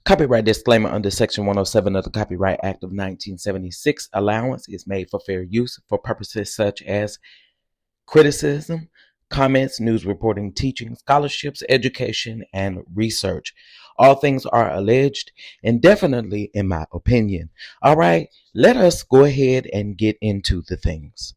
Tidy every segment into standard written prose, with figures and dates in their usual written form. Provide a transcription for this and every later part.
Copyright disclaimer under Section 107 of the Copyright Act of 1976. Allowance is made for fair use for purposes such as criticism, comments, news reporting, teaching, scholarships, education, and research. All things are alleged indefinitely, in my opinion. All right, let us go ahead and get into the things.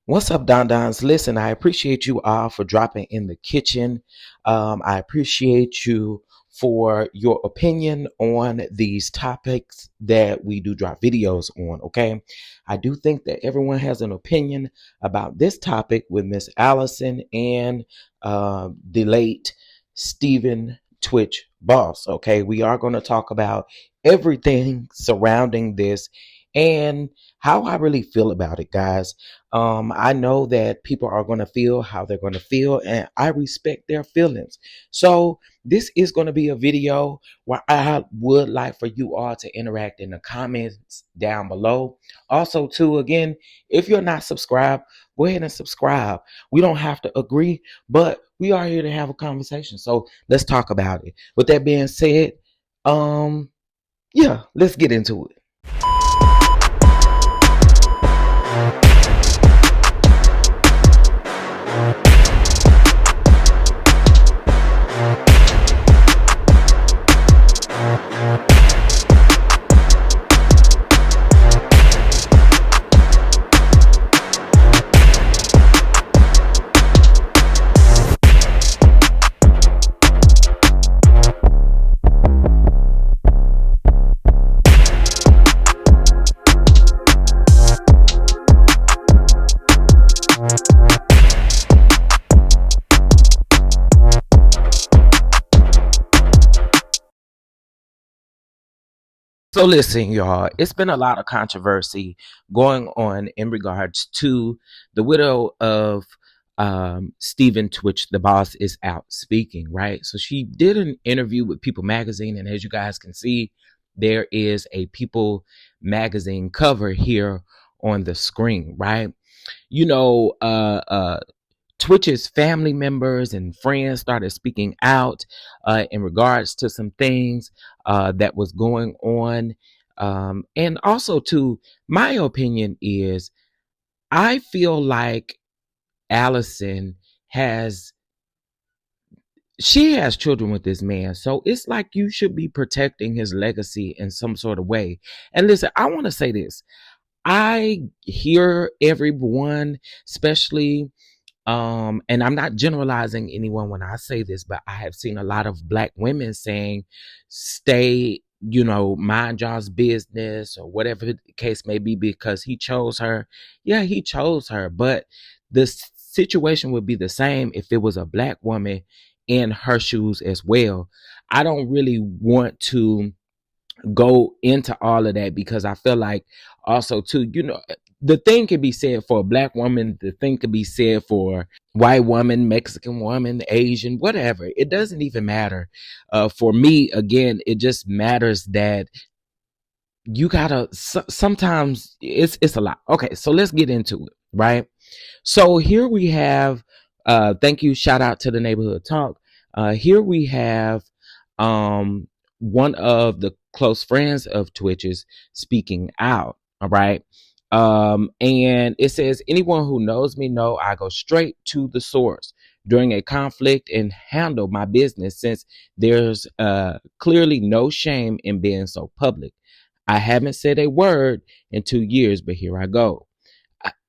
What's up, DonDons? Listen, I appreciate you all for dropping in the kitchen. I appreciate you for your opinion on these topics that we do drop videos on, okay? I do think that everyone has an opinion about this topic with Miss Allison and the late Stephen Twitch Boss, okay? We are going to talk about everything surrounding this and how I really feel about it, guys. I know that people are going to feel how they're going to feel, and I respect their feelings. So this is going to be a video where I would like for you all to interact in the comments down below. Also, too, again, if you're not subscribed, go ahead and subscribe. We don't have to agree, but we are here to have a conversation. So let's talk about it. With that being said, yeah, let's get into it. So listen, y'all, it's been a lot of controversy going on in regards to the widow of Stephen Twitch, the boss, is out speaking, right? So she did an interview with People Magazine, and as you guys can see, there is a People Magazine cover here on the screen, right? You know, Twitch's family members and friends started speaking out in regards to some things that was going on. And also, too, my opinion is I feel like Allison she has children with this man. So it's like you should be protecting his legacy in some sort of way. And listen, I want to say this. I hear everyone, especially and I'm not generalizing anyone when I say this, but I have seen a lot of Black women saying, stay, mind y'all's business or whatever the case may be, because he chose her. Yeah, he chose her, but the situation would be the same if it was a Black woman in her shoes as well. I don't really want to go into all of that because I feel like also too, the thing can be said for a Black woman, the thing can be said for white woman, Mexican woman, Asian, whatever. It doesn't even matter. For me, again, it just matters that you gotta, sometimes it's a lot. Okay, so let's get into it, right? So here we have, thank you, shout out to the Neighborhood Talk. Here we have one of the close friends of Twitch's speaking out, all right? And it says, anyone who knows me know I go straight to the source during a conflict and handle my business, since there's clearly no shame in being so public. I haven't said a word in 2 years, but here I go.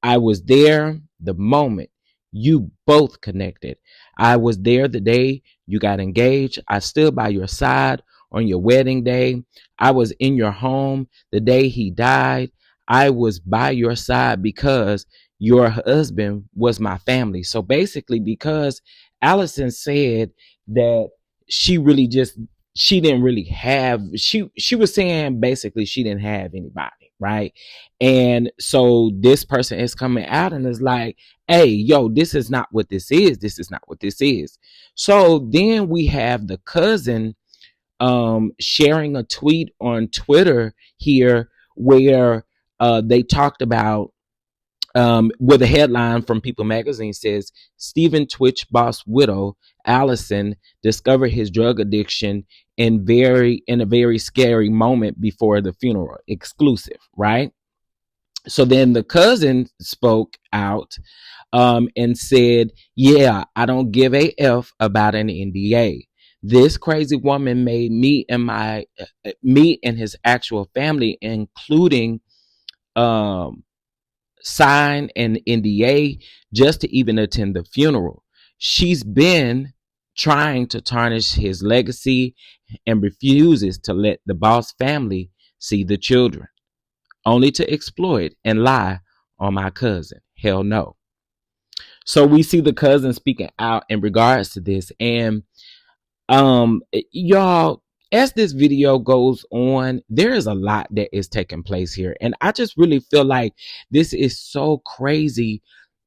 I was there the moment you both connected. I was there the day you got engaged. I stood by your side on your wedding day. I was in your home the day he died. I was by your side because your husband was my family. So basically, because Allison said that she didn't really have, she was saying basically she didn't have anybody, right? And so this person is coming out and is like, hey, yo, this is not what this is. This is not what this is. So then we have the cousin sharing a tweet on Twitter here where they talked about where the headline from People Magazine says, Stephen Twitch boss widow Allison discovered his drug addiction in a very scary moment before the funeral. Exclusive, right? So then the cousin spoke out, and said, yeah, I don't give a F about an NDA. This crazy woman made me and his actual family, including, um, sign an NDA just to even attend the funeral. She's been trying to tarnish his legacy and refuses to let the boss family see the children, only to exploit and lie on my cousin. Hell no. So we see the cousin speaking out in regards to this. And y'all, as this video goes on, there is a lot that is taking place here. And I just really feel like this is so crazy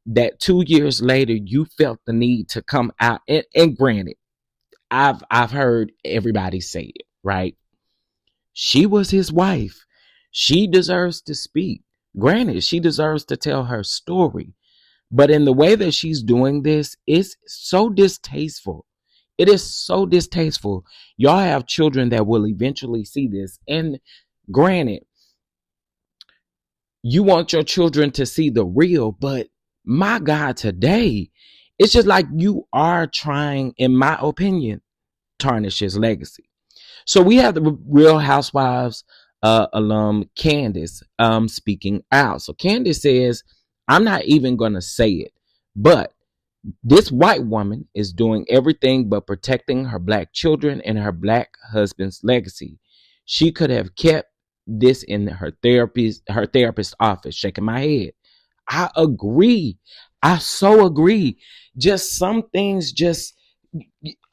that 2 years later you felt the need to come out. And granted, I've heard everybody say it, right? She was his wife. She deserves to speak. Granted, she deserves to tell her story. But in the way that she's doing this, it's so distasteful. It is so distasteful. Y'all have children that will eventually see this. And granted, you want your children to see the real, but my God, today, it's just like you are trying, in my opinion, tarnish his legacy. So we have the Real Housewives alum Candace speaking out. So Candace says, I'm not even going to say it, but this white woman is doing everything but protecting her black children and her black husband's legacy. She could have kept this in her therapist's office. Shaking my head. I agree. I so agree. Just some things just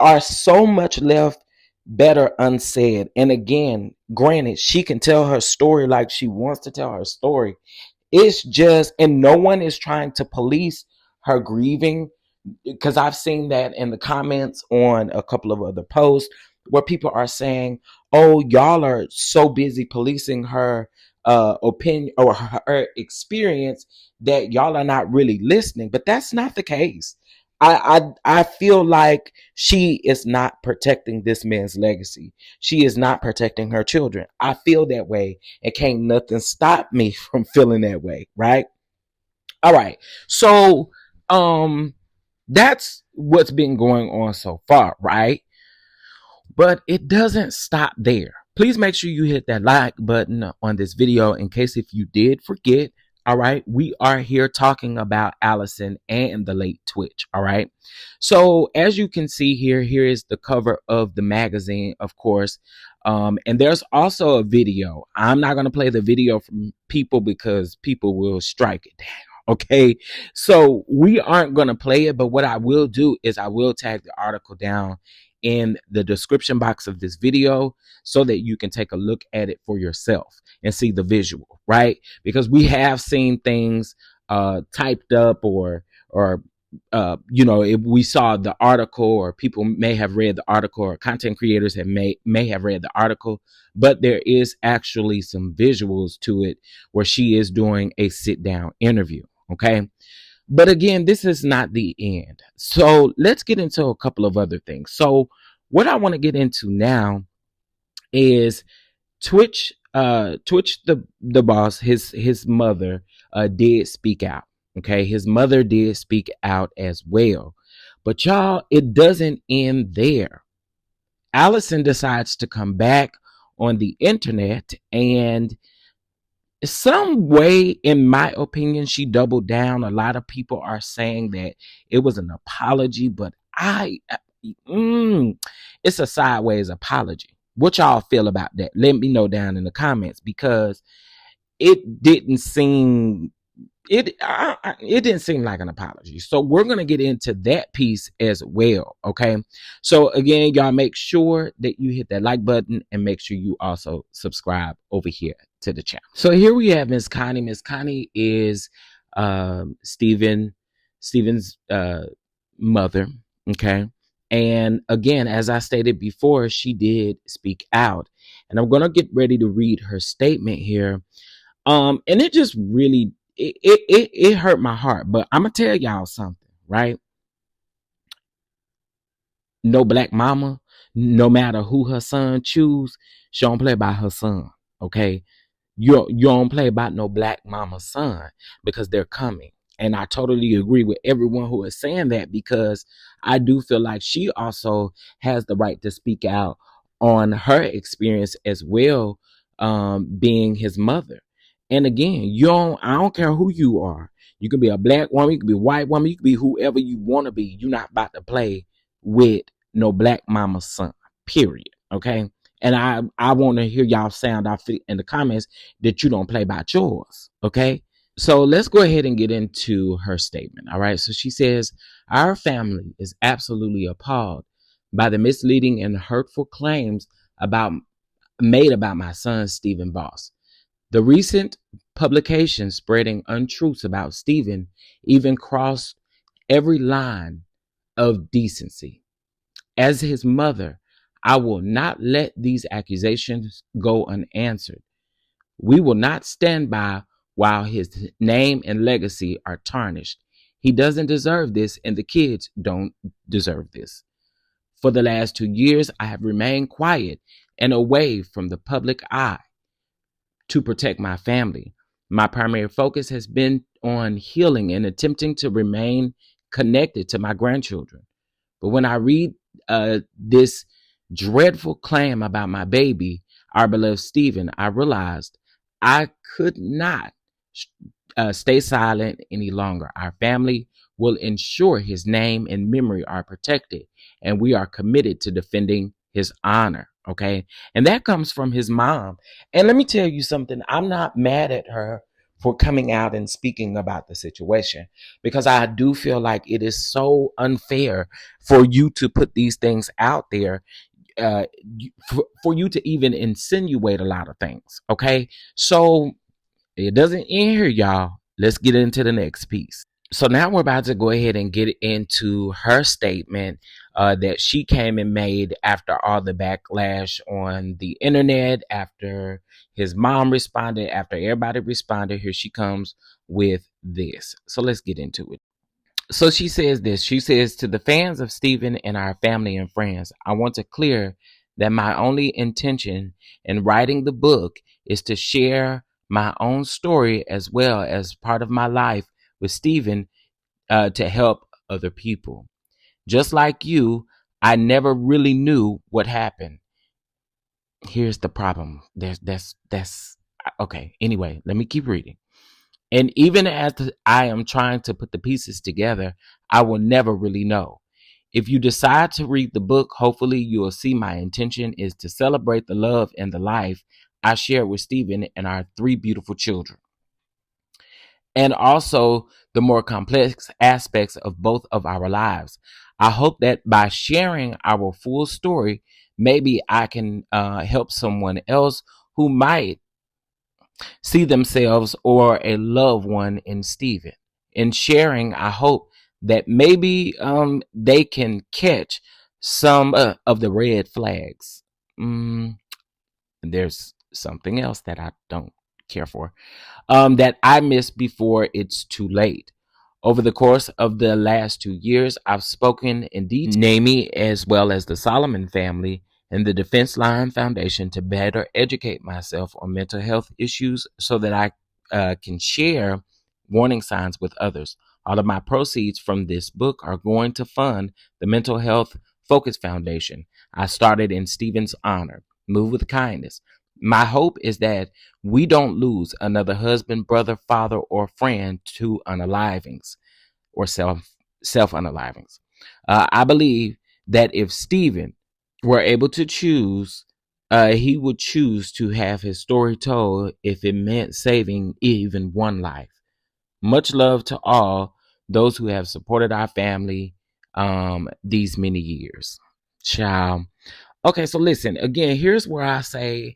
are so much left better unsaid. And again, granted, she can tell her story like she wants to tell her story. It's just, and no one is trying to police her grieving, because I've seen that in the comments on a couple of other posts where people are saying, oh, y'all are so busy policing her opinion or her experience that y'all are not really listening. But that's not the case. I feel like she is not protecting this man's legacy. She is not protecting her children. I feel that way, and can't nothing stop me from feeling that way, right? All right. So that's what's been going on so far, right? But it doesn't stop there. Please make sure you hit that like button on this video in case if you did forget. All right, we are here talking about Allison and the late tWitch. All right, so as you can see here, here is the cover of the magazine, of course. And there's also a video. I'm not going to play the video from people because people will strike it down. Okay, so we aren't going to play it, but what I will do is I will tag the article down in the description box of this video so that you can take a look at it for yourself and see the visual, right? Because we have seen things typed up or if we saw the article, or people may have read the article, or content creators may have read the article, but there is actually some visuals to it where she is doing a sit down interview. Okay. But again, this is not the end. So let's get into a couple of other things. So what I want to get into now is tWitch, the boss, his mother did speak out. Okay, his mother did speak out as well. But y'all, it doesn't end there. Allison decides to come back on the internet, and some way, in my opinion, she doubled down. A lot of people are saying that it was an apology, but it's a sideways apology. What y'all feel about that? Let me know down in the comments, because it didn't seem it didn't seem like an apology. So we're going to get into that piece as well. Okay, so again, y'all, make sure that you hit that like button and make sure you also subscribe over here to the channel. So here we have Miss Connie. Miss Connie is Steven's mother. Okay, and again, as I stated before, she did speak out, and I'm going to get ready to read her statement here. And it just really it hurt my heart, but I'm gonna tell y'all something, right? No black mama, No matter who her son choose, she don't play by her son. Okay, you don't play about no black mama's son, because they're coming. And I totally agree with everyone who is saying that, because I do feel like she also has the right to speak out on her experience as well, being his mother. And again, I don't care who you are. You can be a black woman, you can be a white woman, you can be whoever you want to be. You're not about to play with no black mama's son, period. Okay. And I want to hear y'all sound off in the comments that you don't play by yours. Okay. So let's go ahead and get into her statement. All right. So she says, our family is absolutely appalled by the misleading and hurtful claims made about my son, Stephen Boss. The recent publications spreading untruths about Stephen even crossed every line of decency. As his mother, I will not let these accusations go unanswered. We will not stand by while his name and legacy are tarnished. He doesn't deserve this, and the kids don't deserve this. For the last 2 years, I have remained quiet and away from the public eye to protect my family. My primary focus has been on healing and attempting to remain connected to my grandchildren. But when I read this dreadful claim about my baby, our beloved Stephen, I realized I could not stay silent any longer. Our family will ensure his name and memory are protected, and we are committed to defending his honor. Okay. And that comes from his mom. And let me tell you something. I'm not mad at her for coming out and speaking about the situation, because I do feel like it is so unfair for you to put these things out there, for you to even insinuate a lot of things. Okay. So it doesn't end here, y'all. Let's get into the next piece. So now we're about to go ahead and get into her statement that she came and made after all the backlash on the internet, after his mom responded, after everybody responded. Here she comes with this. So let's get into it. So she says this. She says, to the fans of Stephen and our family and friends, I want to clear that my only intention in writing the book is to share my own story as well as part of my life with Stephen, to help other people. Just like you, I never really knew what happened. Here's the problem. That's okay. Anyway, let me keep reading. And even as I am trying to put the pieces together, I will never really know. If you decide to read the book, hopefully you will see my intention is to celebrate the love and the life I share with Stephen and our 3 beautiful children, and also the more complex aspects of both of our lives. I hope that by sharing our full story, maybe I can help someone else who might see themselves or a loved one in Stephen. In sharing, I hope that maybe they can catch some of the red flags. There's something else that I don't care for, that I missed before it's too late. Over the course of the last 2 years, I've spoken in detail, NAMI as well as the Solomon family and the Defense Line Foundation, to better educate myself on mental health issues so that I can share warning signs with others. All of my proceeds from this book are going to fund the Mental Health Focus Foundation I started in Stephen's honor. Move with kindness. My hope is that we don't lose another husband, brother, father, or friend to unalivings or self-unalivings. I believe that if Stephen were able to choose, he would choose to have his story told if it meant saving even one life. Much love to all those who have supported our family these many years. Ciao. Okay, so listen, again, here's where I say,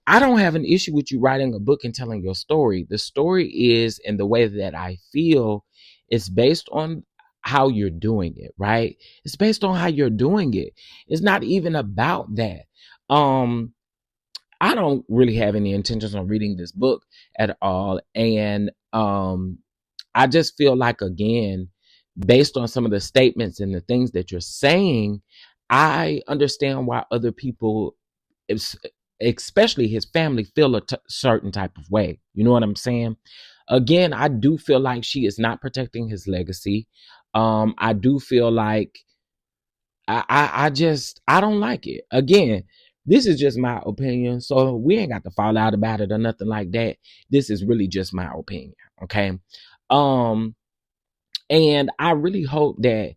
I don't have an issue with you writing a book and telling your story. The story is, in the way that I feel, it's based on how you're doing it, right? It's based on how you're doing it. It's not even about that. I don't really have any intentions on reading this book at all. And I just feel like, again, based on some of the statements and the things that you're saying, I understand why other people, especially his family, feel a certain type of way. You know what I'm saying? Again, I do feel like she is not protecting his legacy. I do feel like I don't like it. Again, this is just my opinion, so we ain't got to fall out about it or nothing like that. This is really just my opinion, okay? Um, and I really hope that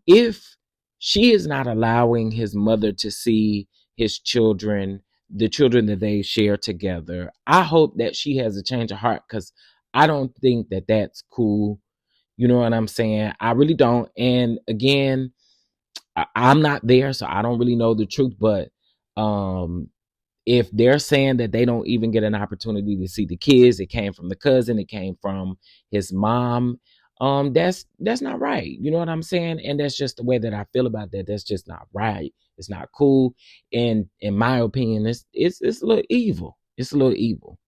if she is not allowing his mother to see his children, the children that they share together, I hope that she has a change of heart, because I don't think that that's cool. You know what I'm saying? I really don't. And again, I'm not there, so I don't really know the truth. But um, if they're saying that they don't even get an opportunity to see the kids, it came from the cousin, it came from his mom. That's not right. You know what I'm saying? And that's just the way that I feel about that. That's just not right. It's not cool. And in my opinion, it's a little evil. It's a little evil.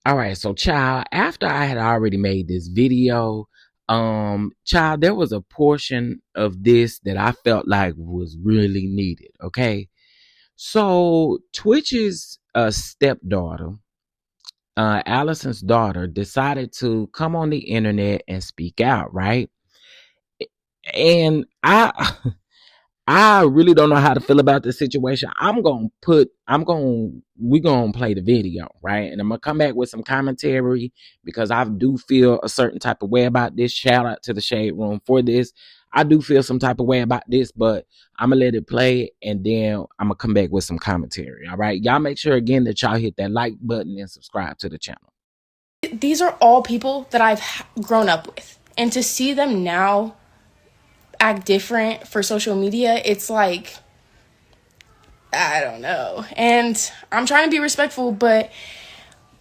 All right, so child, after I had already made this video, child, there was a portion of this that I felt like was really needed. Okay. So Twitch's stepdaughter, Allison's daughter, decided to come on the internet and speak out, right? And I really don't know how to feel about this situation. We're gonna play the video, right? And I'm gonna come back with some commentary, because I do feel a certain type of way about this. Shout out to the Shade Room for this. I do feel some type of way about this, but I'm gonna let it play, and then I'm gonna come back with some commentary. All right, y'all make sure again that y'all hit that like button and subscribe to the channel. These are all people that I've grown up with, and to see them now act different for social media, it's like, I don't know. And I'm trying to be respectful, but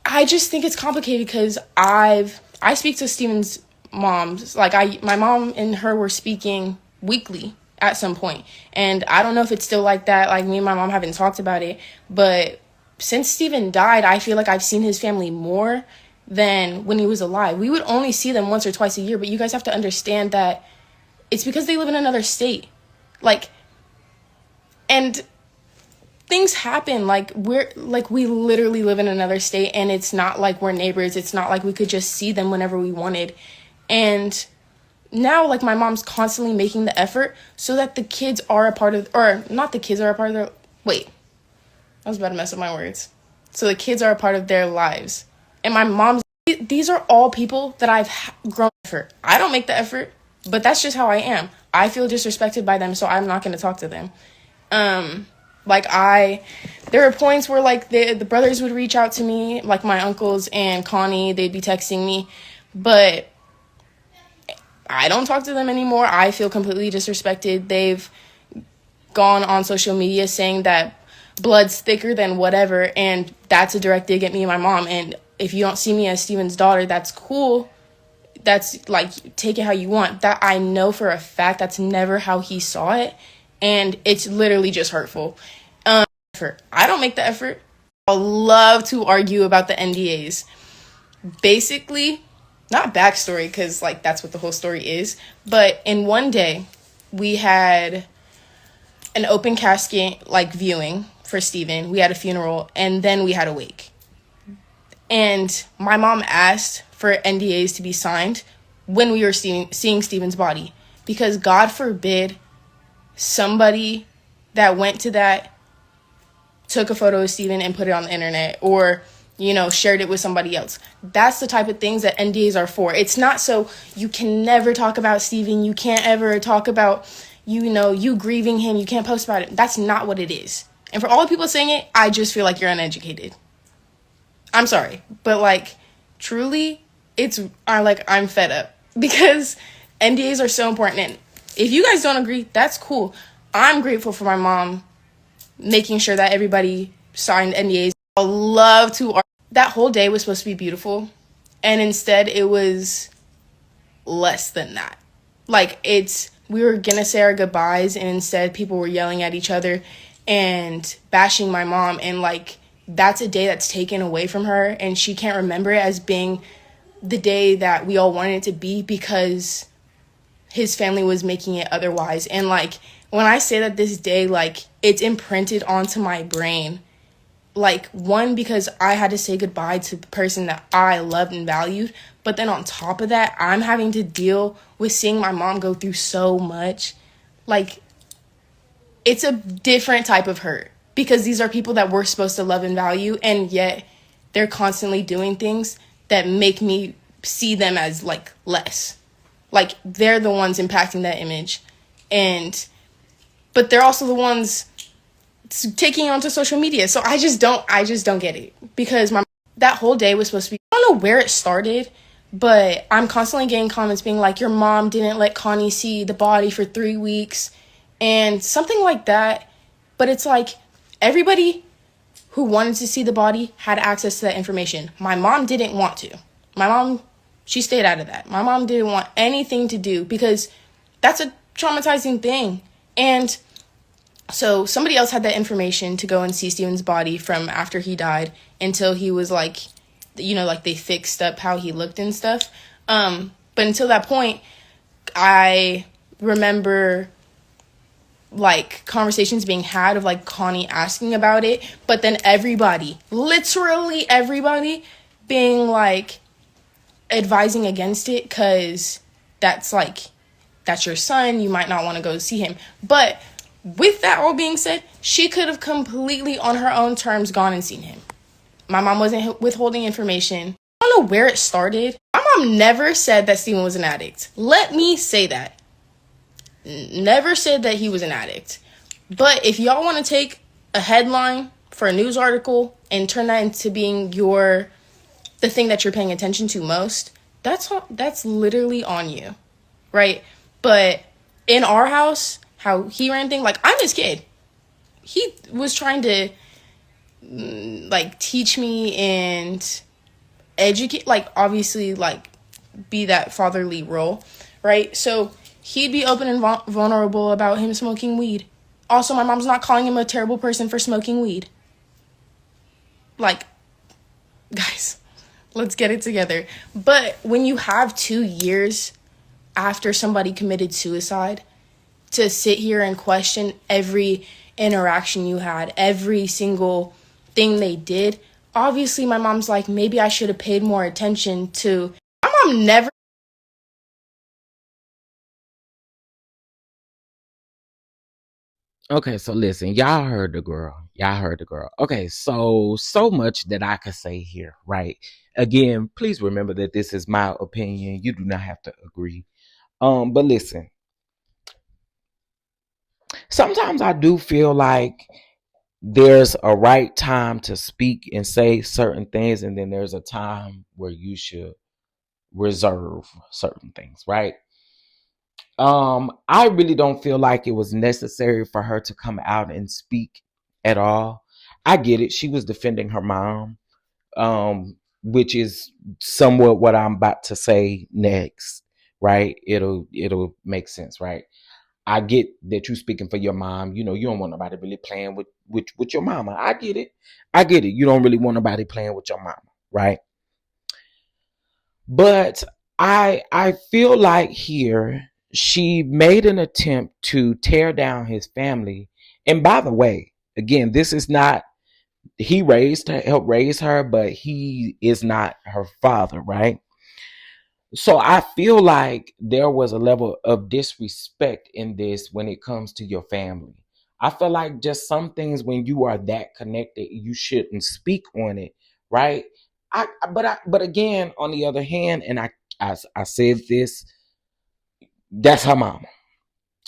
I just think it's complicated because I speak to Steven's moms. Like my mom and her were speaking weekly at some point, and I don't know if it's still like that. Like, me and my mom haven't talked about it, but since Steven died, I feel like I've seen his family more than when he was alive. We would only see them once or twice a year, but you guys have to understand that it's because they live in another state. Like, and things happen. We literally live in another state, and it's not like we're neighbors. It's not like we could just see them whenever we wanted. And now, like, my mom's constantly making the effort so that the kids are a part of, or not the kids are a part of their, wait, I was about to mess up my words. So the kids are a part of their lives. And my mom's, these are all people that I've grown for. I don't make the effort, but that's just how I am. I feel disrespected by them, so I'm not going to talk to them. There were points where, like, the brothers would reach out to me, like my uncles and Connie, they'd be texting me, but I don't talk to them anymore. I feel completely disrespected. They've gone on social media saying that blood's thicker than whatever, and that's a direct dig at me and my mom. And if you don't see me as Steven's daughter, that's cool. That's, like, take it how you want. That I know for a fact that's never how he saw it, and it's literally just hurtful. I don't make the effort. I love to argue about the NDAs. Basically, not backstory, because, like, that's what the whole story is, but in one day, we had an open casket, like, viewing for Steven. We had a funeral, and then we had a wake. And my mom asked for NDAs to be signed when we were seeing Steven's body, because God forbid somebody that went to that took a photo of Steven and put it on the internet, or, you know, shared it with somebody else. That's the type of things that NDAs are for. It's not so you can never talk about Steven. You can't ever talk about, you grieving him. You can't post about it. That's not what it is. And for all the people saying it, I just feel like you're uneducated. I'm sorry, but, like, truly, I'm fed up, because NDAs are so important. And if you guys don't agree, that's cool. I'm grateful for my mom making sure that everybody signed NDAs. I love to argue. That whole day was supposed to be beautiful, and instead it was less than that. Like, we were gonna say our goodbyes, and instead people were yelling at each other and bashing my mom, and, like, that's a day that's taken away from her, and she can't remember it as being the day that we all wanted it to be, because his family was making it otherwise. And, like, when I say that this day, like, it's imprinted onto my brain, like, one, because I had to say goodbye to the person that I loved and valued, but then on top of that, I'm having to deal with seeing my mom go through so much. Like, it's a different type of hurt, because these are people that we're supposed to love and value, and yet they're constantly doing things that make me see them as, like, less. Like, they're the ones impacting that image. But they're also the ones taking it onto social media. So I just don't get it, because that whole day was supposed to be, I don't know where it started, but I'm constantly getting comments being like, your mom didn't let Connie see the body for 3 weeks and something like that. But it's like, everybody who wanted to see the body had access to that information. My mom didn't want to. My mom, she stayed out of that. My mom didn't want anything to do, because that's a traumatizing thing. And so somebody else had that information to go and see Steven's body from after he died until he was like, like they fixed up how he looked and stuff. But until that point, I remember like conversations being had of like Connie asking about it, but then everybody, literally everybody, being like advising against it, because that's your son, you might not want to go see him. But with that all being said, she could have completely on her own terms gone and seen him. My mom wasn't withholding information. I don't know where it started. My mom never said that Steven was an addict. Let me say that. Never said that he was an addict. But if y'all want to take a headline for a news article and turn that into being the thing that you're paying attention to most, that's literally on you, right? But in our house, how he ran things, like, I'm his kid. He was trying to like teach me and educate, like, obviously, like, be that fatherly role, right? So he'd be open and vulnerable about him smoking weed. Also, my mom's not calling him a terrible person for smoking weed. Like, guys, let's get it together. But when you have 2 years after somebody committed suicide to sit here and question every interaction you had, every single thing they did, obviously my mom's like, maybe I should have paid more attention to. My mom never. Okay, so listen, y'all heard the girl. Y'all heard the girl. Okay, so much that I could say here, right? Again, please remember that this is my opinion. You do not have to agree. But listen, sometimes I do feel like there's a right time to speak and say certain things, and then there's a time where you should reserve certain things, right? I really don't feel like it was necessary for her to come out and speak at all. I get it. She was defending her mom, which is somewhat what I'm about to say next, right? It'll make sense, right? I get that you speaking for your mom. You know, you don't want nobody really playing with your mama. I get it. I get it. You don't really want nobody playing with your mama, right? But I feel like here she made an attempt to tear down his family. And by the way, again, this is not, he raised her, helped raise her, but he is not her father, right? So I feel like there was a level of disrespect in this when it comes to your family. I feel like just some things when you are that connected, you shouldn't speak on it, right? But again, on the other hand, and I said this, that's her mama.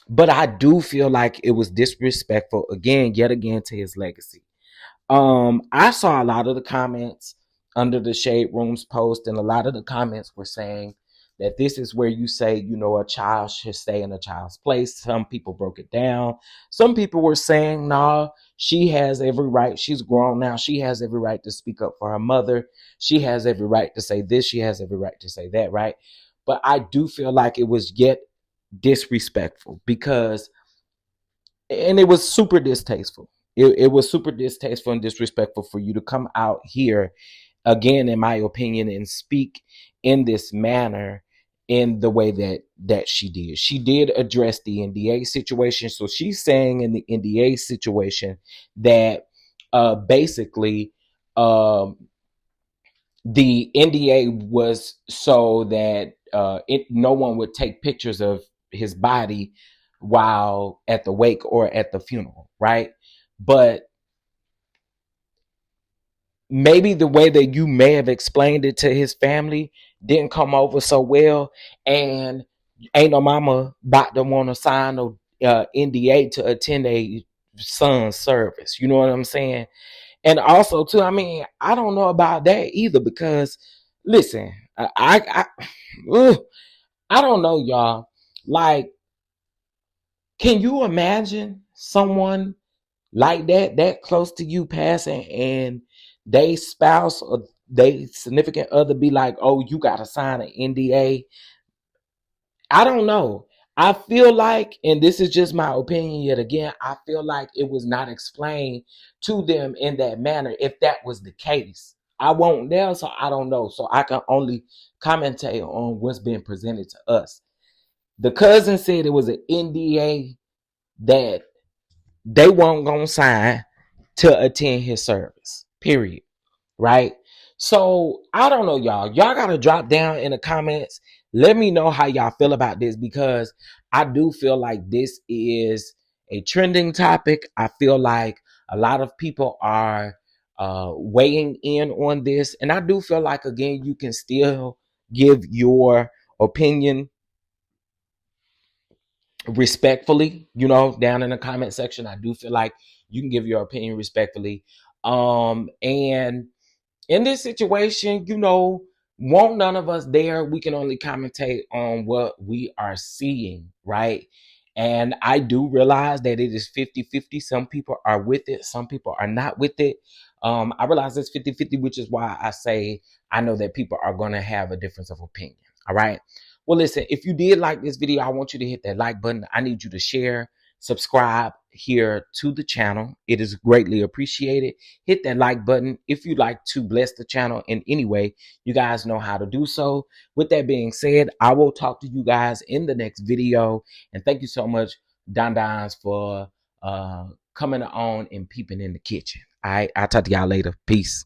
But I do feel like it was disrespectful again, yet again, to his legacy. I saw a lot of the comments under the Shade Room's post, and a lot of the comments were saying that this is where you say, you know, a child should stay in a child's place. Some people broke it down. Some people were saying, nah, she has every right. She's grown now. She has every right to speak up for her mother. She has every right to say this. She has every right to say that, right? But I do feel like it was yet disrespectful because, and it was super distasteful. It was super distasteful and disrespectful for you to come out here again, in my opinion, and speak in this manner in the way that she did. She did address the NDA situation. So she's saying in the NDA situation that basically the NDA was so that no one would take pictures of his body while at the wake or at the funeral, right? But maybe the way that you may have explained it to his family didn't come over so well, and ain't no mama about to want to sign a NDA to attend a son's service. You know what I'm saying? And also, too, I mean, I don't know about that either because, listen, ugh, I don't know, y'all. Like, can you imagine someone like that close to you passing and they spouse or they significant other be like, oh, you gotta sign an NDA? I don't know. I feel like, and this is just my opinion yet again, I feel like it was not explained to them in that manner. If that was the case, I won't there, so I don't know. So I can only commentate on what's being presented to us. The cousin said it was an NDA that they weren't gonna sign to attend his service. Period. Right? So I don't know, y'all. Y'all gotta drop down in the comments. Let me know how y'all feel about this because I do feel like this is a trending topic. I feel like a lot of people are weighing in on this, and I do feel like again you can still give your opinion respectfully, you know, down in the comment section. I do feel like you can give your opinion respectfully. And in this situation, you know, won't none of us there. We can only commentate on what we are seeing, right? And I do realize that it is 50-50. Some people are with it, some people are not with it. I realize it's 50-50, which is why I say I know that people are going to have a difference of opinion. All right. Well, listen, if you did like this video, I want you to hit that like button. I need you to share, subscribe here to the channel. It is greatly appreciated. Hit that like button. If you'd like to bless the channel in any way, you guys know how to do so. With that being said, I will talk to you guys in the next video. And thank you so much, DonDons, for coming on and peeping in the kitchen. All right, I'll talk to y'all later. Peace.